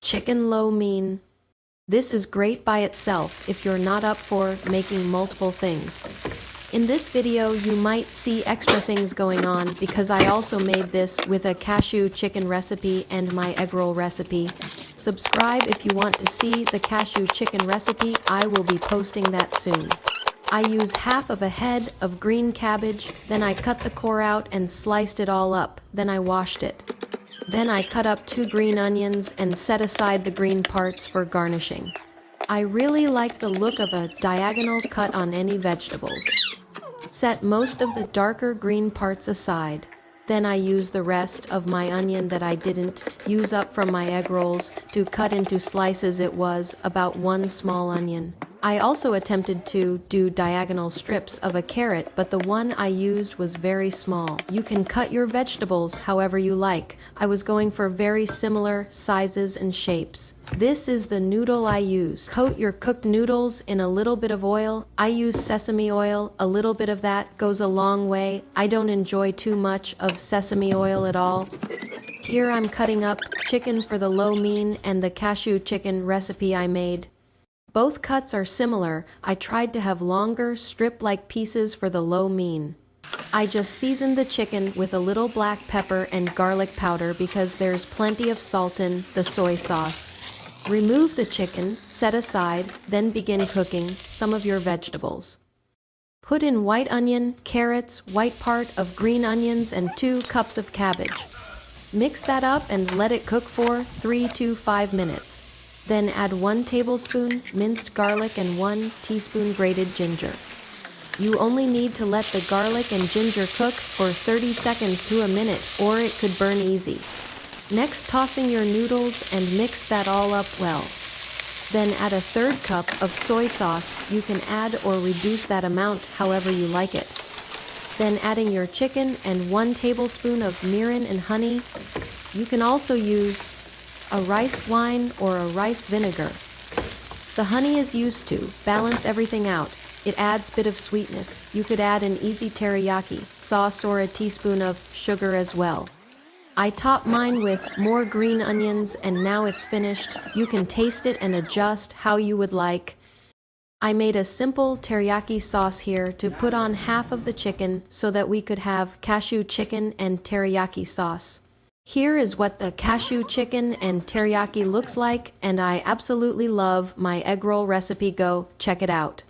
Chicken lo mein. This is great by itself if you're not up for making multiple things. In this video you might see extra things going on because I also made this with a cashew chicken recipe and my egg roll recipe. Subscribe if you want to see the cashew chicken recipe. I will be posting that soon. I use half of a head of green cabbage, then I cut the core out and sliced it all up, then I washed it. Then I cut up 2 green onions and set aside the green parts for garnishing. I really like the look of a diagonal cut on any vegetables. Set most of the darker green parts aside. Then I use the rest of my onion that I didn't use up from my egg rolls to cut into slices. It was about 1 small onion. I also attempted to do diagonal strips of a carrot, but the one I used was very small. You can cut your vegetables however you like. I was going for very similar sizes and shapes. This is the noodle I use. Coat your cooked noodles in a little bit of oil. I use sesame oil. A little bit of that goes a long way. I don't enjoy too much of sesame oil at all. Here I'm cutting up chicken for the lo mein and the cashew chicken recipe I made. Both cuts are similar. I tried to have longer, strip-like pieces for the lo mein. I just seasoned the chicken with a little black pepper and garlic powder because there's plenty of salt in the soy sauce. Remove the chicken, set aside, then begin cooking some of your vegetables. Put in white onion, carrots, white part of green onions, and 2 cups of cabbage. Mix that up and let it cook for 3 to 5 minutes. Then add 1 tablespoon minced garlic and 1 teaspoon grated ginger. You only need to let the garlic and ginger cook for 30 seconds to a minute, or it could burn easy. Next, tossing your noodles and mix that all up well. Then add a 1/3 cup of soy sauce. You can add or reduce that amount however you like it. Then adding your chicken and 1 tablespoon of mirin and honey. You can also use a rice wine or a rice vinegar. The honey is used to balance everything out. It adds a bit of sweetness. You could add an easy teriyaki sauce or a teaspoon of sugar as well. I topped mine with more green onions and now it's finished. You can taste it and adjust how you would like. I made a simple teriyaki sauce here to put on half of the chicken so that we could have cashew chicken and teriyaki sauce. Here is what the cashew chicken and teriyaki looks like, and I absolutely love my egg roll recipe. Go check it out.